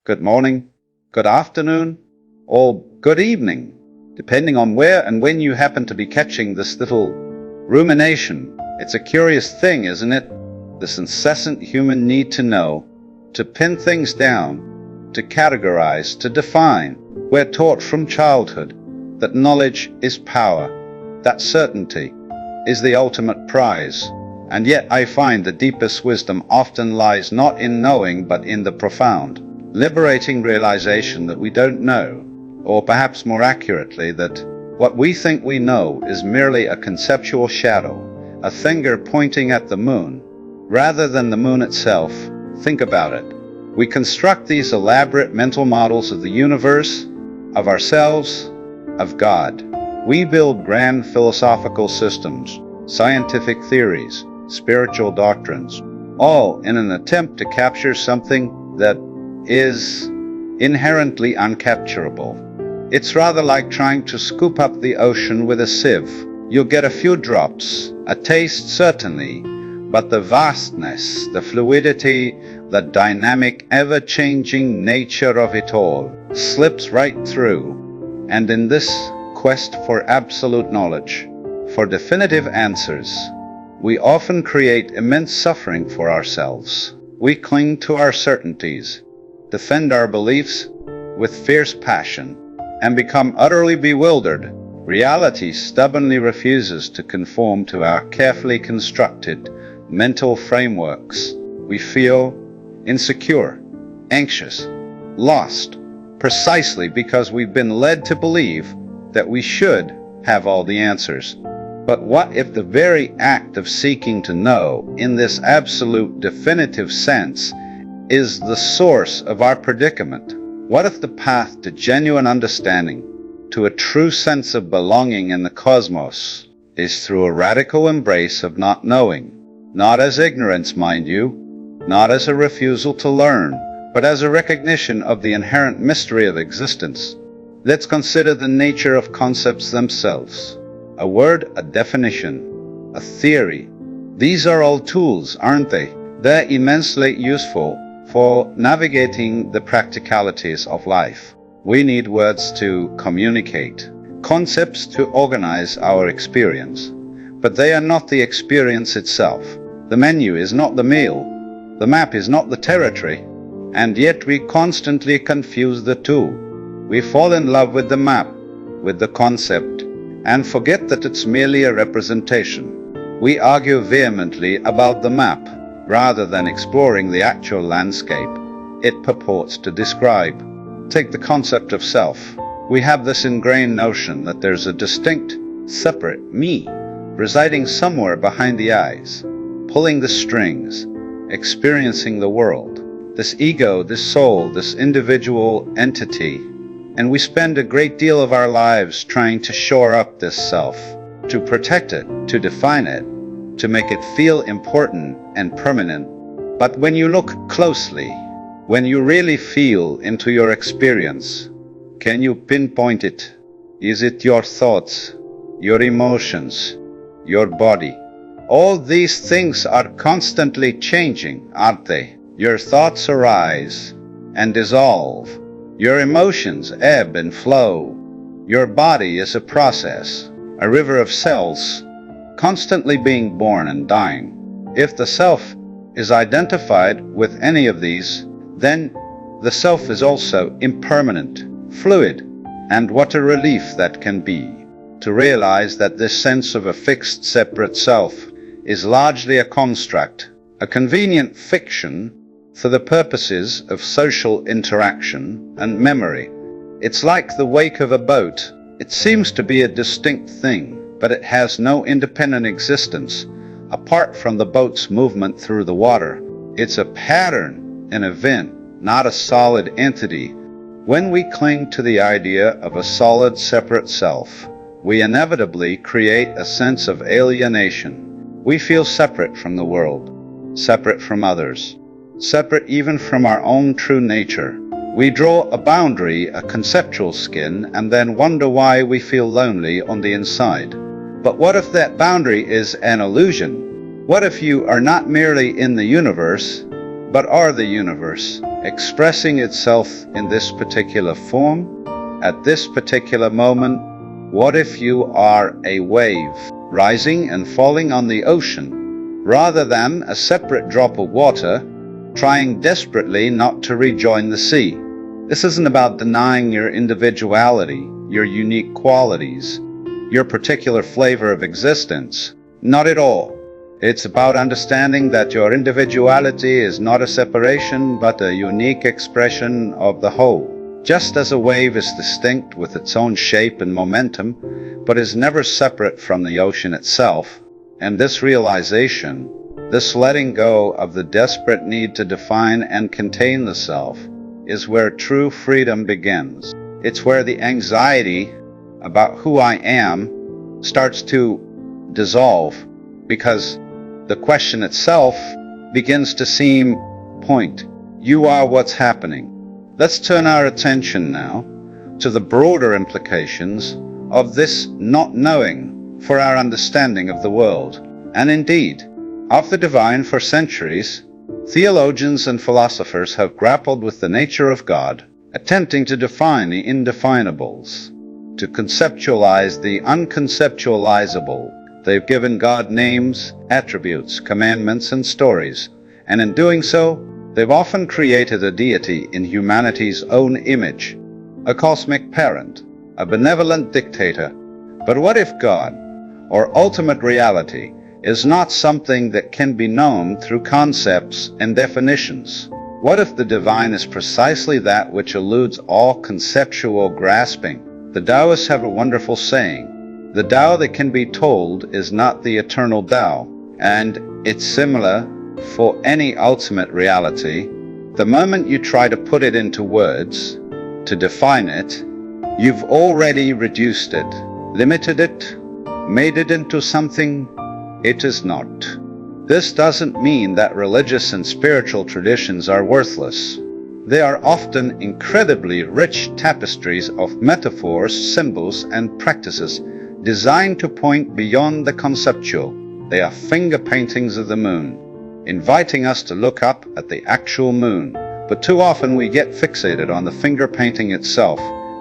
good morning, good afternoon, or good evening, depending on where and when you happen to be catching this little rumination. It's a curious thing, isn't it? This incessant human need to know, to pin things down, to categorize, to define. We're taught from childhood that knowledge is power, that certainty is the ultimate prize. And yet I find the deepest wisdom often lies not in knowing but in the profound, liberating realization that we don't know, or perhaps more accurately that what we think we know is merely a conceptual shadow, a finger pointing at the moon, rather than the moon itself. Think about it. We construct these elaborate mental models of the universe, of ourselves, of God. We build grand philosophical systems, scientific theories, spiritual doctrines, all in an attempt to capture something that is inherently uncapturable. It's rather like trying to scoop up the ocean with a sieve. You'll get a few drops, a taste certainly, but the vastness, the fluidity, the dynamic, ever-changing nature of it all slips right through. And in this quest for absolute knowledge, for definitive answers, we often create immense suffering for ourselves. We cling to our certainties, defend our beliefs with fierce passion, and become utterly bewildered. Reality stubbornly refuses to conform to our carefully constructed mental frameworks. We feel insecure, anxious, lost, precisely because we've been led to believe that we should have all the answers. But what if the very act of seeking to know, in this absolute definitive sense, is the source of our predicament? What if the path to genuine understanding, to a true sense of belonging in the cosmos, is through a radical embrace of not knowing? Not as ignorance, mind you, not as a refusal to learn, but as a recognition of the inherent mystery of existence. Let's consider the nature of concepts themselves. A word, a definition, a theory. These are all tools, aren't they? They're immensely useful for navigating the practicalities of life. We need words to communicate, concepts to organize our experience. But they are not the experience itself. The menu is not the meal. The map is not the territory. And yet we constantly confuse the two. We fall in love with the map, with the concept, and forget that it's merely a representation. We argue vehemently about the map, rather than exploring the actual landscape it purports to describe. Take the concept of self. We have this ingrained notion that there's a distinct, separate me, residing somewhere behind the eyes, pulling the strings, experiencing the world. This ego, this soul, this individual entity. And we spend a great deal of our lives trying to shore up this self, to protect it, to define it, to make it feel important and permanent. But when you look closely, when you really feel into your experience, can you pinpoint it? Is it your thoughts, your emotions, your body? All these things are constantly changing, aren't they? Your thoughts arise and dissolve. Your emotions ebb and flow. Your body is a process, a river of cells, constantly being born and dying. If the self is identified with any of these, then the self is also impermanent, fluid, and what a relief that can be, to realize that this sense of a fixed, separate self is largely a construct, a convenient fiction for the purposes of social interaction and memory. It's like the wake of a boat. It seems to be a distinct thing, but it has no independent existence apart from the boat's movement through the water. It's a pattern, an event, not a solid entity. When we cling to the idea of a solid, separate self, we inevitably create a sense of alienation. We feel separate from the world, separate from others, separate even from our own true nature. We draw a boundary, a conceptual skin, and then wonder why we feel lonely on the inside. But what if that boundary is an illusion? What if you are not merely in the universe, but are the universe? expressing itself in this particular form, at this particular moment. What if you are a wave, rising and falling on the ocean, rather than a separate drop of water, trying desperately not to rejoin the sea? This isn't about denying your individuality, your unique qualities, your particular flavor of existence. Not at all. It's about understanding that your individuality is not a separation, but a unique expression of the whole. Just as a wave is distinct with its own shape and momentum, but is never separate from the ocean itself, and this realization, this letting go of the desperate need to define and contain the self, is where true freedom begins. It's where the anxiety about who I am starts to dissolve, because the question itself begins to seem point. You are what's happening. Let's turn our attention now to the broader implications of this not knowing for our understanding of the world, and indeed, of the divine. For centuries, theologians and philosophers have grappled with the nature of God, attempting to define the indefinables, to conceptualize the unconceptualizable. They've given God names, attributes, commandments, and stories, and in doing so, they've often created a deity in humanity's own image, a cosmic parent, a benevolent dictator. But what if God, or ultimate reality, is not something that can be known through concepts and definitions? What if the divine is precisely that which eludes all conceptual grasping? The Taoists have a wonderful saying: the Tao that can be told is not the eternal Tao, and it's similar for any ultimate reality. The moment you try to put it into words, to define it, you've already reduced it, limited it, made it into something it is not. This doesn't mean that religious and spiritual traditions are worthless. They are often incredibly rich tapestries of metaphors, symbols, and practices designed to point beyond the conceptual. They are finger paintings of the moon, inviting us to look up at the actual moon. But too often we get fixated on the finger painting itself,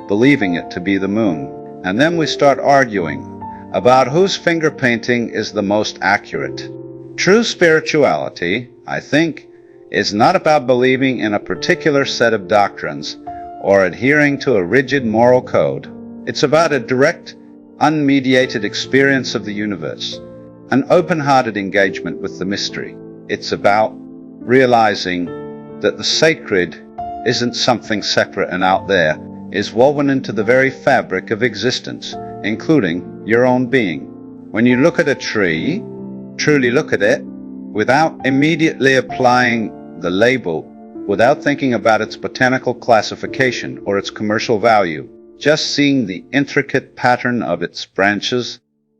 believing it to be the moon. And then we start arguing about whose finger painting is the most accurate. True spirituality, I think, is not about believing in a particular set of doctrines or adhering to a rigid moral code. It's about a direct, unmediated experience of the universe, an open-hearted engagement with the mystery. It's about realizing that the sacred isn't something separate and out there, is woven into the very fabric of existence, including your own being. When you look at a tree, truly look at it, without immediately applying the label, without thinking about its botanical classification or its commercial value, just seeing the intricate pattern of its branches,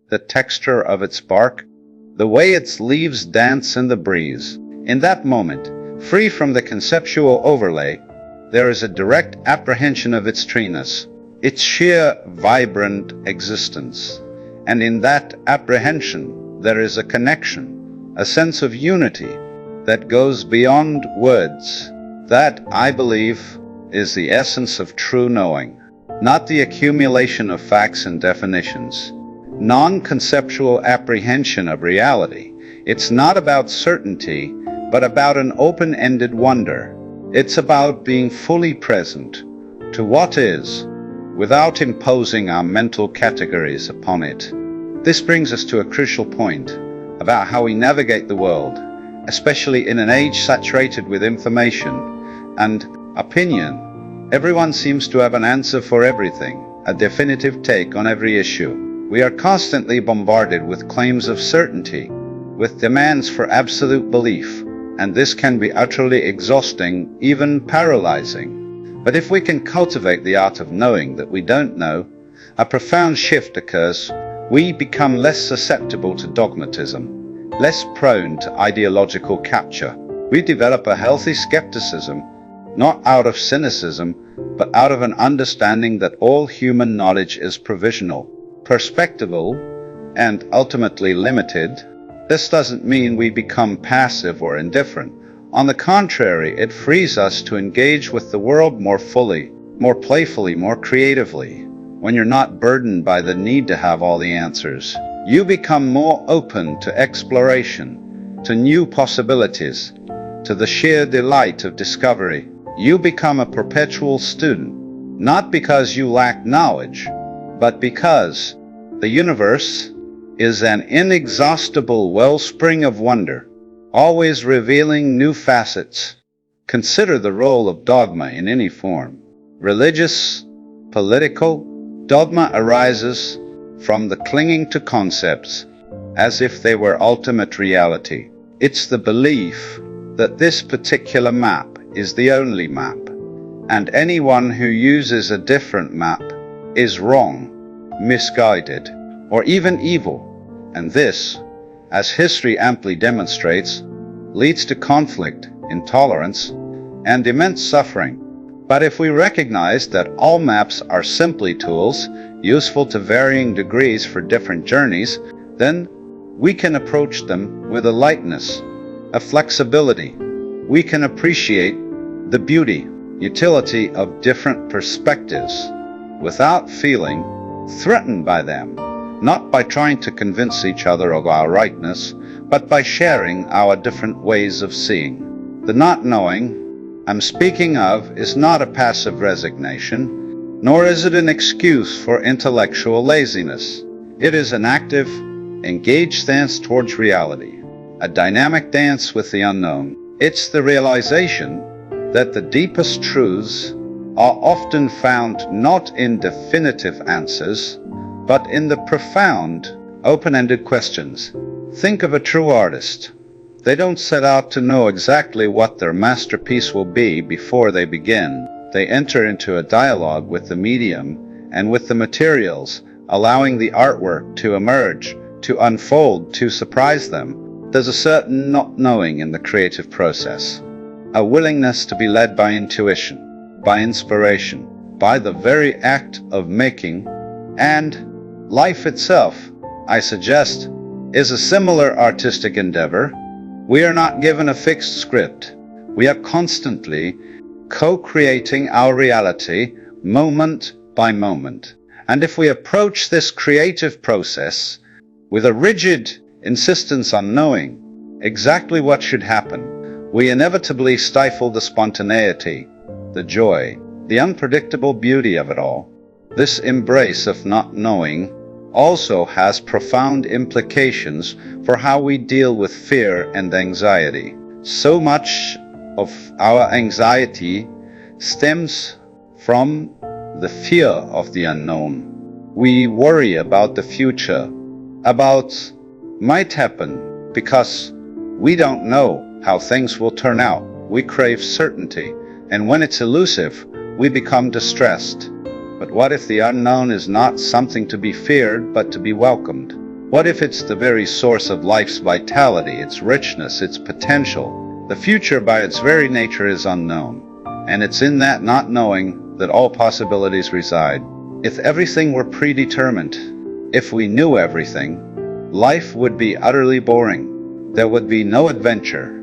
the texture of its bark, the way its leaves dance in the breeze. In that moment, free from the conceptual overlay, there is a direct apprehension of its treeness, its sheer, vibrant existence. And in that apprehension, there is a connection, a sense of unity that goes beyond words. That, I believe, is the essence of true knowing, not the accumulation of facts and definitions. Non-conceptual apprehension of reality. It's not about certainty, but about an open-ended wonder. It's about being fully present to what is, without imposing our mental categories upon it. This brings us to a crucial point about how we navigate the world, especially in an age saturated with information and opinion. Everyone seems to have an answer for everything, a definitive take on every issue. We are constantly bombarded with claims of certainty, with demands for absolute belief, and this can be utterly exhausting, even paralyzing. But if we can cultivate the art of knowing that we don't know, a profound shift occurs. We become less susceptible to dogmatism, less prone to ideological capture. We develop a healthy skepticism, not out of cynicism, but out of an understanding that all human knowledge is provisional, perspectival, and ultimately limited. This doesn't mean we become passive or indifferent, On the contrary, it frees us to engage with the world more fully, more playfully, more creatively. When you're not burdened by the need to have all the answers, you become more open to exploration, to new possibilities, to the sheer delight of discovery. You become a perpetual student, not because you lack knowledge, but because the universe is an inexhaustible wellspring of wonder, always revealing new facets. Consider the role of dogma in any form. Religious, political, dogma arises from the clinging to concepts as if they were ultimate reality. It's the belief that this particular map is the only map, and anyone who uses a different map is wrong, misguided, or even evil. And this, as history amply demonstrates, leads to conflict, intolerance, and immense suffering. But if we recognize that all maps are simply tools, useful to varying degrees for different journeys, then we can approach them with a lightness, a flexibility. We can appreciate the beauty, utility of different perspectives without feeling threatened by them, not by trying to convince each other of our rightness, but by sharing our different ways of seeing. The not knowing I'm speaking of is not a passive resignation, nor is it an excuse for intellectual laziness. It is an active, engaged stance towards reality, a dynamic dance with the unknown. It's the realization that the deepest truths are often found not in definitive answers, but in the profound, open-ended questions. Think of a true artist. They don't set out to know exactly what their masterpiece will be before they begin. They enter into a dialogue with the medium and with the materials, allowing the artwork to emerge, to unfold, to surprise them. There's a certain not knowing in the creative process, a willingness to be led by intuition, by inspiration, by the very act of making. And life itself, I suggest, is a similar artistic endeavor. We are not given a fixed script. We are constantly co-creating our reality moment by moment. And if we approach this creative process with a rigid insistence on knowing exactly what should happen, we inevitably stifle the spontaneity, the joy, the unpredictable beauty of it all. This embrace of not knowing also has profound implications for how we deal with fear and anxiety. So much of our anxiety stems from the fear of the unknown. We worry about the future, about might happen, because we don't know how things will turn out. We crave certainty, and when it's elusive, we become distressed. But what if the unknown is not something to be feared, but to be welcomed? What if it's the very source of life's vitality, its richness, its potential? The future by its very nature is unknown, and it's in that not knowing that all possibilities reside. If everything were predetermined, if we knew everything, life would be utterly boring. There would be no adventure,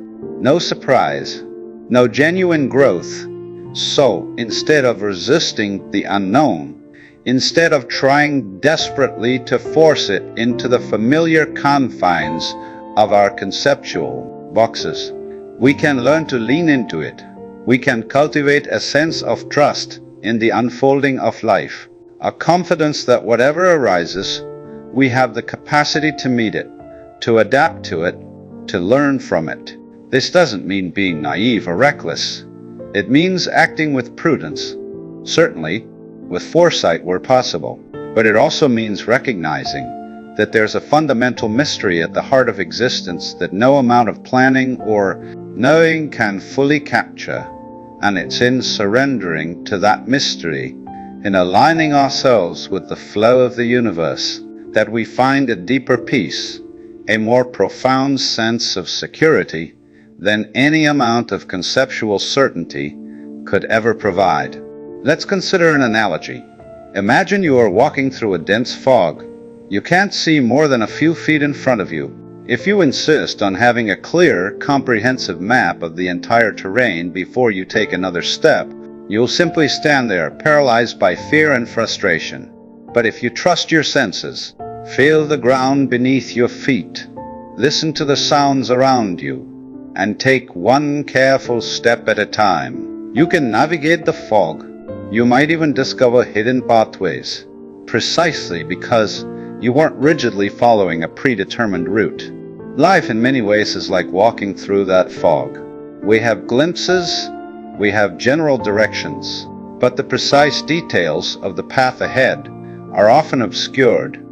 no surprise, no genuine growth. So, instead of resisting the unknown, instead of trying desperately to force it into the familiar confines of our conceptual boxes, we can learn to lean into it. We can cultivate a sense of trust in the unfolding of life, a confidence that whatever arises, we have the capacity to meet it, to adapt to it, to learn from it. This doesn't mean being naive or reckless. It means acting with prudence, certainly with foresight where possible, but it also means recognizing that there's a fundamental mystery at the heart of existence that no amount of planning or knowing can fully capture, and it's in surrendering to that mystery, in aligning ourselves with the flow of the universe, that we find a deeper peace, a more profound sense of security than any amount of conceptual certainty could ever provide. Let's consider an analogy. Imagine you are walking through a dense fog. You can't see more than a few feet in front of you. If you insist on having a clear, comprehensive map of the entire terrain before you take another step, you'll simply stand there, paralyzed by fear and frustration. But if you trust your senses, feel the ground beneath your feet, listen to the sounds around you, and take one careful step at a time, you can navigate the fog. You might even discover hidden pathways, precisely because you weren't rigidly following a predetermined route. Life in many ways is like walking through that fog. We have glimpses, we have general directions, but the precise details of the path ahead are often obscured,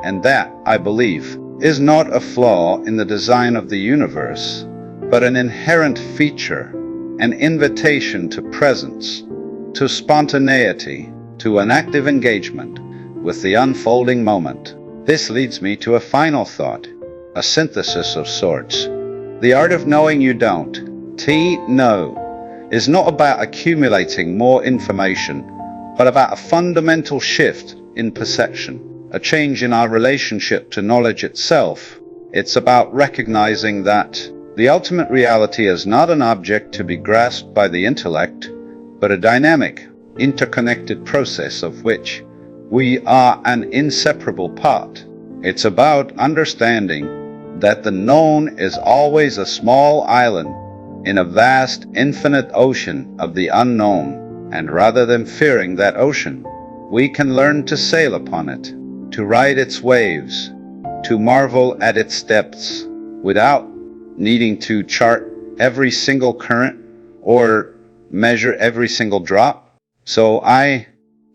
and that, I believe, is not a flaw in the design of the universe, but an inherent feature, an invitation to presence, to spontaneity, to an active engagement with the unfolding moment. This leads me to a final thought, a synthesis of sorts. The art of knowing you don't, know, is not about accumulating more information, but about a fundamental shift in perception, a change in our relationship to knowledge itself. It's about recognizing that the ultimate reality is not an object to be grasped by the intellect, but a dynamic, interconnected process of which we are an inseparable part. It's about understanding that the known is always a small island in a vast, infinite ocean of the unknown, and rather than fearing that ocean, we can learn to sail upon it, to ride its waves, to marvel at its depths, without needing to chart every single current or measure every single drop. So I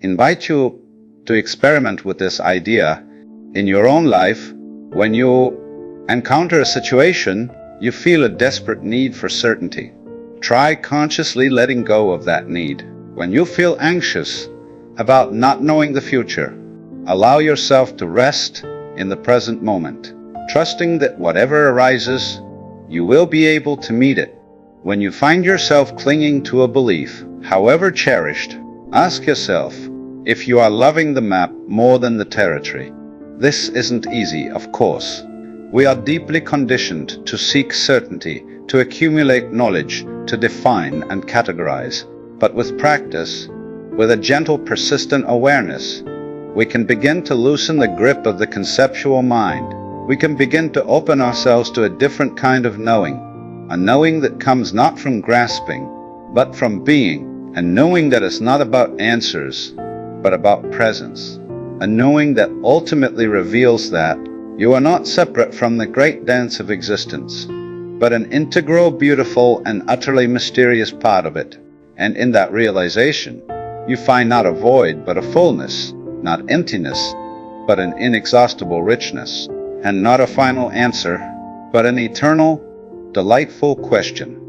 invite you to experiment with this idea in your own life. When you encounter a situation, you feel a desperate need for certainty. Try consciously letting go of that need. When you feel anxious about not knowing the future, allow yourself to rest in the present moment, trusting that whatever arises, you will be able to meet it. When you find yourself clinging to a belief, however cherished, ask yourself if you are loving the map more than the territory. This isn't easy, of course. We are deeply conditioned to seek certainty, to accumulate knowledge, to define and categorize. But with practice, with a gentle, persistent awareness, we can begin to loosen the grip of the conceptual mind. We can begin to open ourselves to a different kind of knowing, a knowing that comes not from grasping, but from being, a knowing that is not about answers, but about presence, a knowing that ultimately reveals that you are not separate from the great dance of existence, but an integral, beautiful, and utterly mysterious part of it. And in that realization, you find not a void, but a fullness, not emptiness, but an inexhaustible richness, and not a final answer, but an eternal, delightful question.